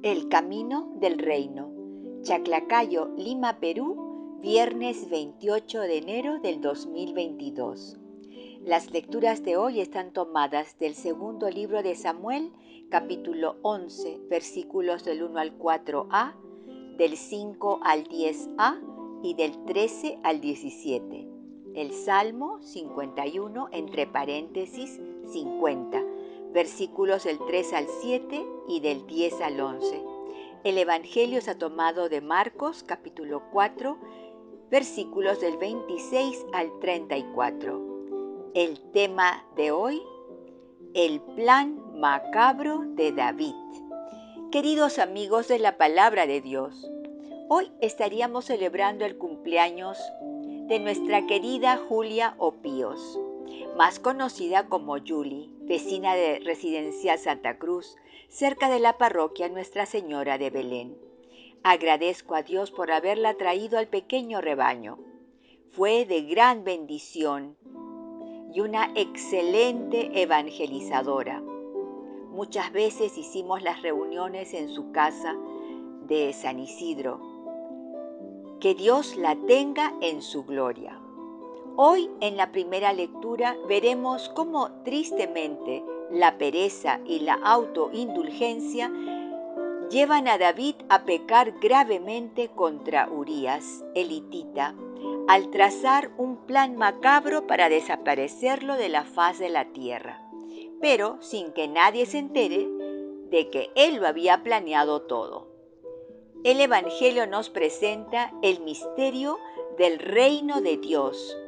El camino del reino. Chaclacayo, Lima, Perú, viernes 28 de enero del 2022. Las lecturas de hoy están tomadas del segundo libro de Samuel, capítulo 11, versículos del 1 al 4a, del 5 al 10a y del 13 al 17. El Salmo 51, entre paréntesis, 50. Versículos del 3 al 7 y del 10 al 11. El Evangelio está tomado de Marcos, capítulo 4, versículos del 26 al 34. El tema de hoy, el plan macabro de David. Queridos amigos de la Palabra de Dios, hoy estaríamos celebrando el cumpleaños de nuestra querida Julia Opíos, más conocida como Julie, vecina de Residencial Santa Cruz, cerca de la parroquia Nuestra Señora de Belén. Agradezco a Dios por haberla traído al pequeño rebaño. Fue de gran bendición y una excelente evangelizadora. Muchas veces hicimos las reuniones en su casa de San Isidro. Que Dios la tenga en su gloria. Hoy en la primera lectura veremos cómo tristemente la pereza y la autoindulgencia llevan a David a pecar gravemente contra Urías, el hitita, al trazar un plan macabro para desaparecerlo de la faz de la tierra, pero sin que nadie se entere de que él lo había planeado todo. El Evangelio nos presenta el misterio del reino de Dios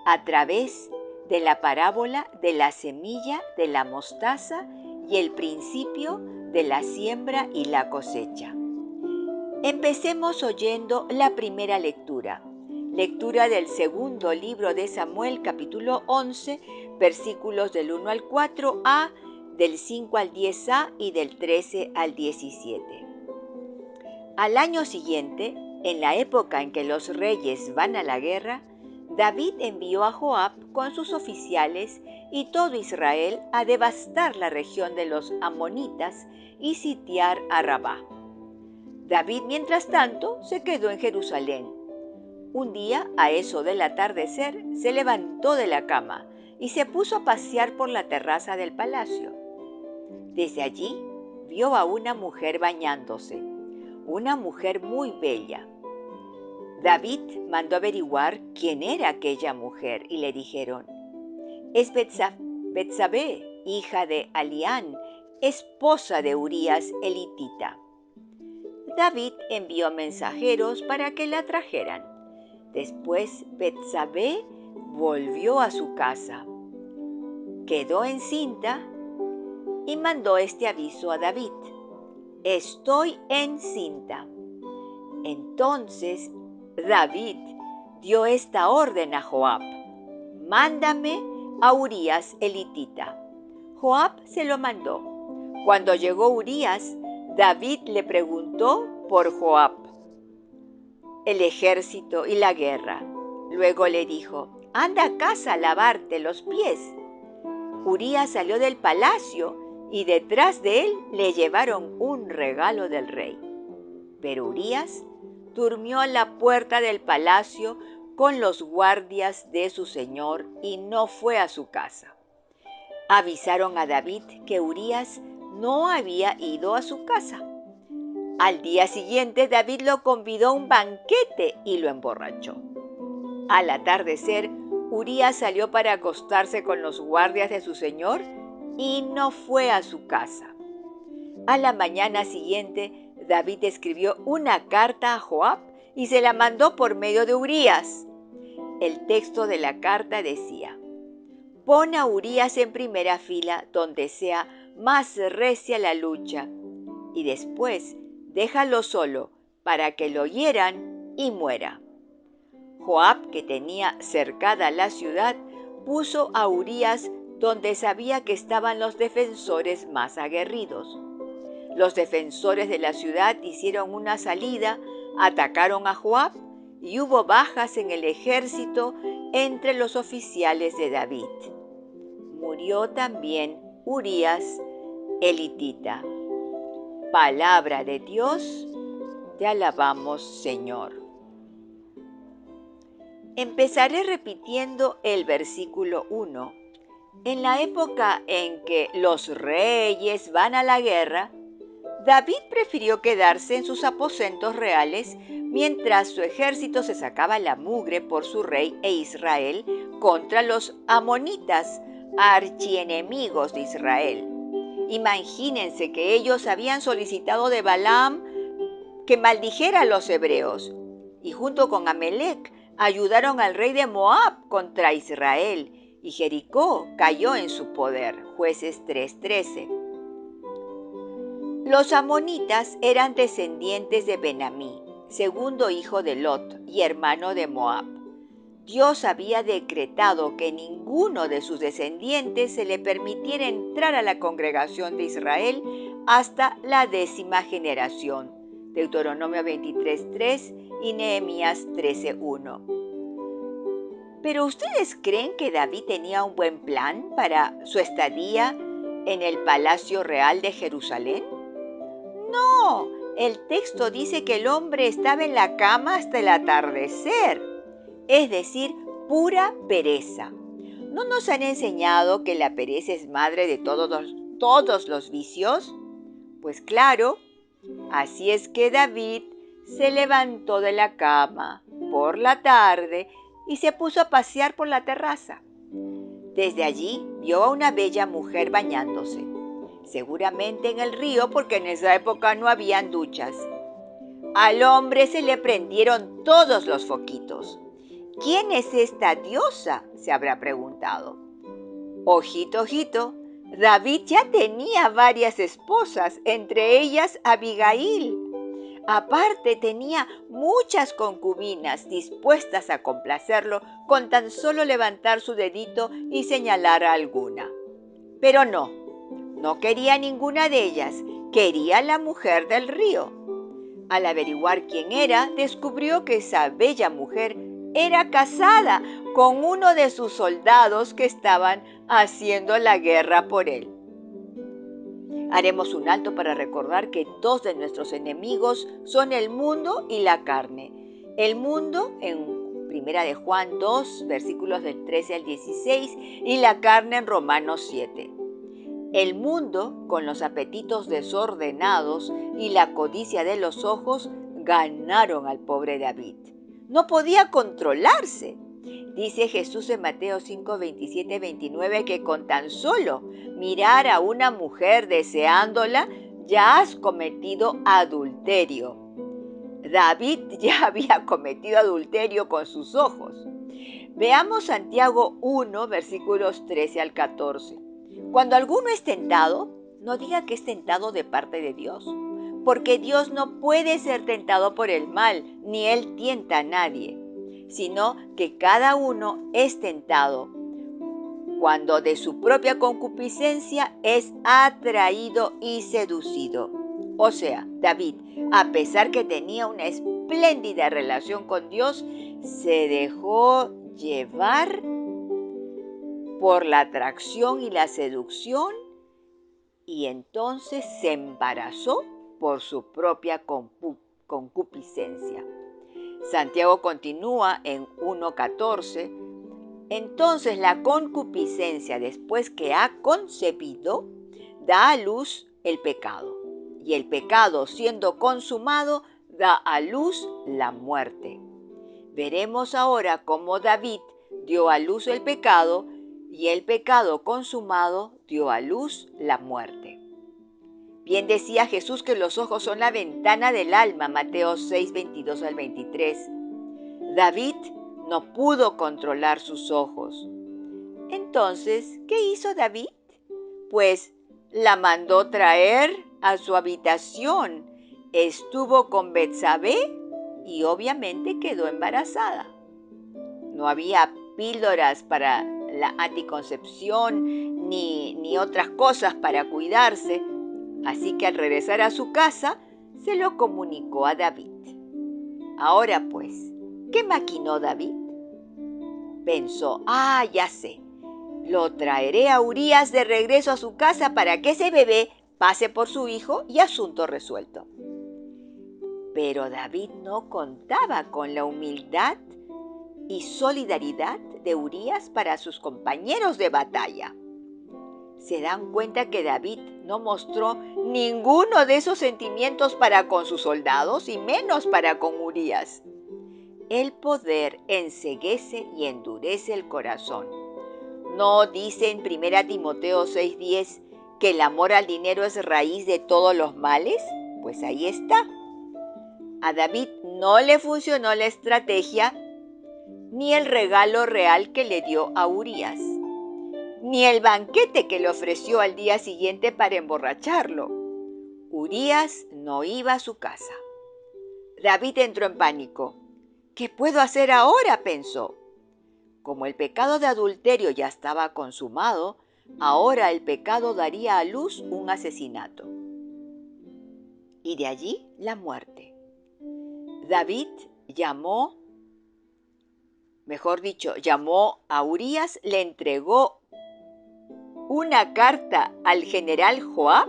a través de la parábola de la semilla de la mostaza y el principio de la siembra y la cosecha. Empecemos oyendo la primera lectura. Lectura del segundo libro de Samuel, capítulo 11, versículos del 1 al 4a, del 5 al 10a y del 13 al 17. Al año siguiente, en la época en que los reyes van a la guerra, David envió a Joab con sus oficiales y todo Israel a devastar la región de los amonitas y sitiar a Rabá. David, mientras tanto, se quedó en Jerusalén. Un día, a eso del atardecer, se levantó de la cama y se puso a pasear por la terraza del palacio. Desde allí, vio a una mujer bañándose, una mujer muy bella. David mandó averiguar quién era aquella mujer y le dijeron: es Betsabé, hija de Alián, esposa de Urías el hitita. David envió mensajeros para que la trajeran. Después Betsabé volvió a su casa, quedó encinta y mandó este aviso a David: estoy encinta. Entonces David dio esta orden a Joab: mándame a Urías el hitita. Joab se lo mandó. Cuando llegó Urías, David le preguntó por Joab, el ejército y la guerra. Luego le dijo: anda a casa a lavarte los pies. Urías salió del palacio y detrás de él le llevaron un regalo del rey. Pero Urías durmió a la puerta del palacio con los guardias de su señor y no fue a su casa. Avisaron a David que Urías no había ido a su casa. Al día siguiente David lo convidó a un banquete y lo emborrachó. Al atardecer, Urías salió para acostarse con los guardias de su señor y no fue a su casa. A la mañana siguiente, David escribió una carta a Joab y se la mandó por medio de Urías. El texto de la carta decía: pon a Urías en primera fila donde sea más recia la lucha y después déjalo solo para que lo hieran y muera. Joab, que tenía cercada la ciudad, puso a Urías donde sabía que estaban los defensores más aguerridos. Los defensores de la ciudad hicieron una salida, atacaron a Joab y hubo bajas en el ejército entre los oficiales de David. Murió también Urías el hitita. Palabra de Dios, te alabamos, Señor. Empezaré repitiendo el versículo 1. En la época en que los reyes van a la guerra, David prefirió quedarse en sus aposentos reales mientras su ejército se sacaba la mugre por su rey e Israel contra los amonitas, archienemigos de Israel. Imagínense que ellos habían solicitado de Balaam que maldijera a los hebreos y junto con Amelec ayudaron al rey de Moab contra Israel y Jericó cayó en su poder. Jueces 3:13. Los amonitas eran descendientes de Benamí, segundo hijo de Lot y hermano de Moab. Dios había decretado que ninguno de sus descendientes se le permitiera entrar a la congregación de Israel hasta la 10ª generación. Deuteronomio 23:3 y Nehemías 13:1. ¿Pero ustedes creen que David tenía un buen plan para su estadía en el Palacio Real de Jerusalén? No, el texto dice que el hombre estaba en la cama hasta el atardecer, es decir, pura pereza. ¿No nos han enseñado que la pereza es madre de todos los vicios? Pues claro, así es que David se levantó de la cama por la tarde y se puso a pasear por la terraza. Desde allí vio a una bella mujer bañándose, seguramente en el río porque en esa época no habían duchas. Al hombre se le prendieron todos los foquitos. ¿Quién es esta diosa?, se habrá preguntado. Ojito, ojito, David ya tenía varias esposas, entre ellas Abigail. Aparte tenía muchas concubinas dispuestas a complacerlo con tan solo levantar su dedito y señalar a alguna. Pero no quería ninguna de ellas, quería la mujer del río. Al averiguar quién era, descubrió que esa bella mujer era casada con uno de sus soldados que estaban haciendo la guerra por él. Haremos un alto para recordar que dos de nuestros enemigos son el mundo y la carne. El mundo en 1 de Juan 2, versículos del 13 al 16 y la carne en Romanos 7. El mundo, con los apetitos desordenados y la codicia de los ojos, ganaron al pobre David. No podía controlarse. Dice Jesús en Mateo 5, 27, 29 que con tan solo mirar a una mujer deseándola, ya has cometido adulterio. David ya había cometido adulterio con sus ojos. Veamos Santiago 1, versículos 13 al 14. Cuando alguno es tentado, no diga que es tentado de parte de Dios, porque Dios no puede ser tentado por el mal, ni Él tienta a nadie, sino que cada uno es tentado cuando de su propia concupiscencia es atraído y seducido. O sea, David, a pesar que tenía una espléndida relación con Dios, se dejó llevar por la atracción y la seducción y entonces se embarazó por su propia concupiscencia. Santiago continúa en 1:14. Entonces la concupiscencia, después que ha concebido, da a luz el pecado. Y el pecado, siendo consumado, da a luz la muerte. Veremos ahora cómo David dio a luz el pecado y el pecado consumado dio a luz la muerte. Bien decía Jesús que los ojos son la ventana del alma, Mateo 6, 22 al 23. David no pudo controlar sus ojos. Entonces, ¿qué hizo David? Pues la mandó traer a su habitación, estuvo con Betsabé y obviamente quedó embarazada. No había píldoras para la anticoncepción ni otras cosas para cuidarse, así que al regresar a su casa se lo comunicó a David. Ahora pues, ¿qué maquinó David? Pensó, ya sé, lo traeré a Urías de regreso a su casa para que ese bebé pase por su hijo y asunto resuelto. Pero David no contaba con la humildad y solidaridad de Urías para sus compañeros de batalla. Se dan cuenta que David no mostró ninguno de esos sentimientos para con sus soldados y menos para con Urías. El poder enceguece y endurece el corazón. ¿No dice en 1 Timoteo 6:10 que el amor al dinero es raíz de todos los males? Pues ahí está. A David no le funcionó la estrategia ni el regalo real que le dio a Urías, ni el banquete que le ofreció al día siguiente para emborracharlo. Urías no iba a su casa. David entró en pánico. ¿Qué puedo hacer ahora?, pensó. Como el pecado de adulterio ya estaba consumado, ahora el pecado daría a luz un asesinato. Y de allí la muerte. David llamó a Urías, le entregó una carta al general Joab,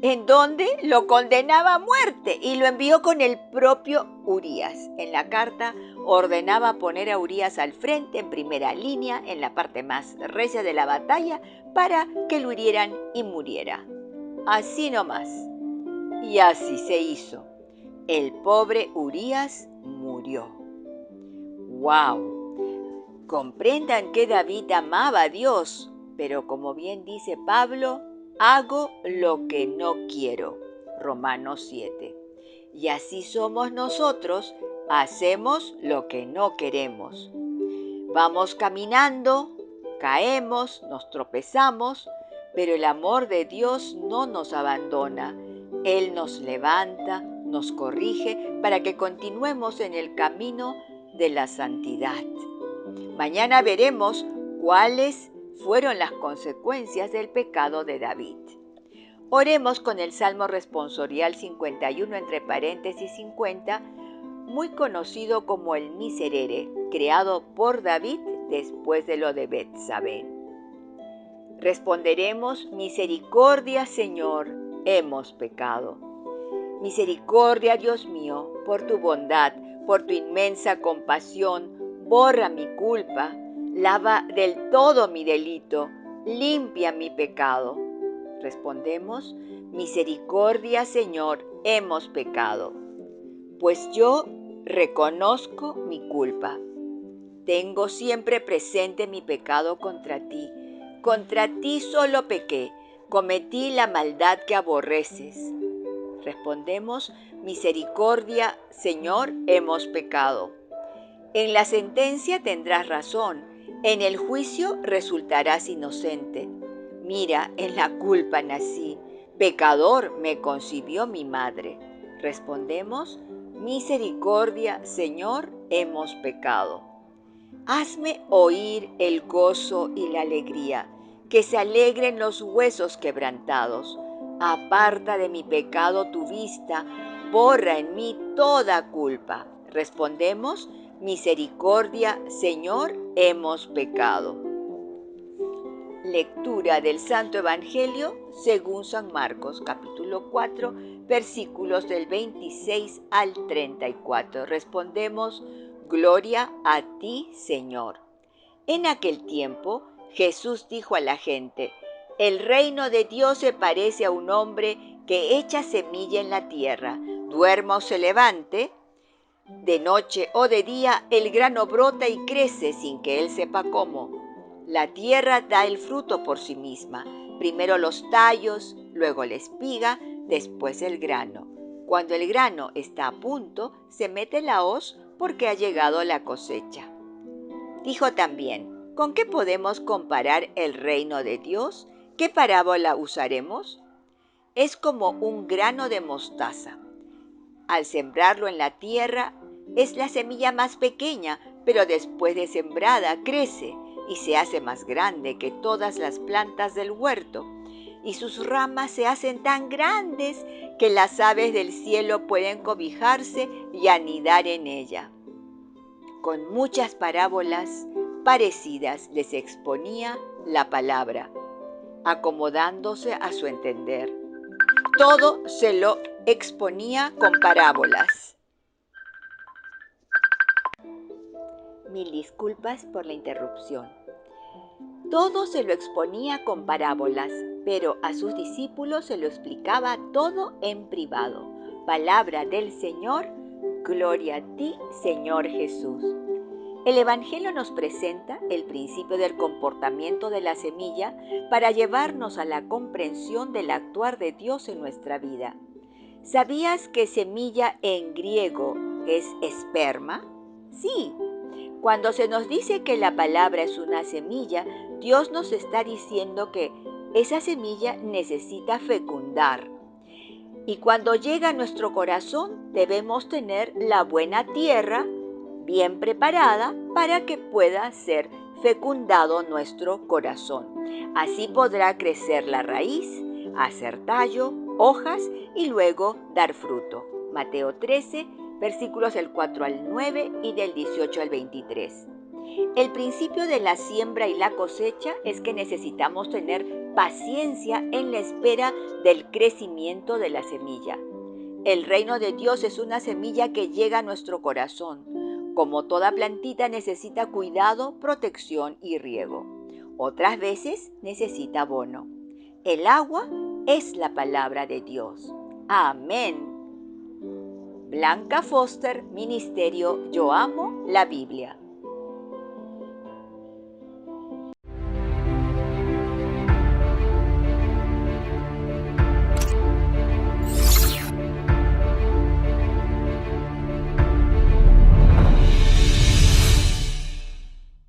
en donde lo condenaba a muerte y lo envió con el propio Urías. En la carta ordenaba poner a Urías al frente, en primera línea, en la parte más recia de la batalla, para que lo hirieran y muriera. Así nomás. Y así se hizo. El pobre Urías murió. ¡Wow! Comprendan que David amaba a Dios, pero como bien dice Pablo, hago lo que no quiero. Romanos 7. Y así somos nosotros, hacemos lo que no queremos. Vamos caminando, caemos, nos tropezamos, pero el amor de Dios no nos abandona. Él nos levanta, nos corrige para que continuemos en el camino de la santidad. Mañana veremos cuáles fueron las consecuencias del pecado de David. Oremos con el Salmo responsorial 51 entre paréntesis 50, muy conocido como el Miserere, creado por David después de lo de Betsabé. Responderemos: misericordia, Señor, hemos pecado. Misericordia, Dios mío, por tu bondad, por tu inmensa compasión, borra mi culpa, lava del todo mi delito, limpia mi pecado. Respondemos: misericordia, Señor, hemos pecado. Pues yo reconozco mi culpa. Tengo siempre presente mi pecado contra ti. Contra ti solo pequé, cometí la maldad que aborreces. Respondemos: misericordia, Señor, hemos pecado. En la sentencia tendrás razón, en el juicio resultarás inocente. Mira, en la culpa nací, pecador me concibió mi madre. Respondemos: misericordia, Señor, hemos pecado. Hazme oír el gozo y la alegría, que se alegren los huesos quebrantados. Aparta de mi pecado tu vista, borra en mí toda culpa. Respondemos: misericordia, Señor, hemos pecado. Lectura del Santo Evangelio según San Marcos, capítulo 4, versículos del 26 al 34. Respondemos: gloria a ti, Señor. En aquel tiempo, Jesús dijo a la gente: el reino de Dios se parece a un hombre que echa semilla en la tierra. Duerma o se levante, de noche o de día, el grano brota y crece sin que él sepa cómo. La tierra da el fruto por sí misma, primero los tallos, luego la espiga, después el grano. Cuando el grano está a punto, se mete la hoz porque ha llegado la cosecha. Dijo también: ¿con qué podemos comparar el reino de Dios? ¿Qué parábola usaremos? Es como un grano de mostaza. Al sembrarlo en la tierra, es la semilla más pequeña, pero después de sembrada crece y se hace más grande que todas las plantas del huerto, y sus ramas se hacen tan grandes que las aves del cielo pueden cobijarse y anidar en ella. Con muchas parábolas parecidas les exponía la palabra. acomodándose a su entender. Todo se lo exponía con parábolas. Mil disculpas por la interrupción. Todo se lo exponía con parábolas, pero a sus discípulos se lo explicaba todo en privado. Palabra del Señor, gloria a ti, Señor Jesús. El Evangelio nos presenta el principio del comportamiento de la semilla para llevarnos a la comprensión del actuar de Dios en nuestra vida. ¿Sabías que semilla en griego es esperma? Sí. Cuando se nos dice que la palabra es una semilla, Dios nos está diciendo que esa semilla necesita fecundar. Y cuando llega a nuestro corazón, debemos tener la buena tierra bien preparada para que pueda ser fecundado nuestro corazón. Así podrá crecer la raíz, hacer tallo, hojas y luego dar fruto. Mateo 13, versículos del 4 al 9 y del 18 al 23. El principio de la siembra y la cosecha es que necesitamos tener paciencia en la espera del crecimiento de la semilla. El reino de Dios es una semilla que llega a nuestro corazón. Como toda plantita necesita cuidado, protección y riego. Otras veces necesita abono. El agua es la palabra de Dios. Amén. Blanca Foster, Ministerio Yo Amo la Biblia.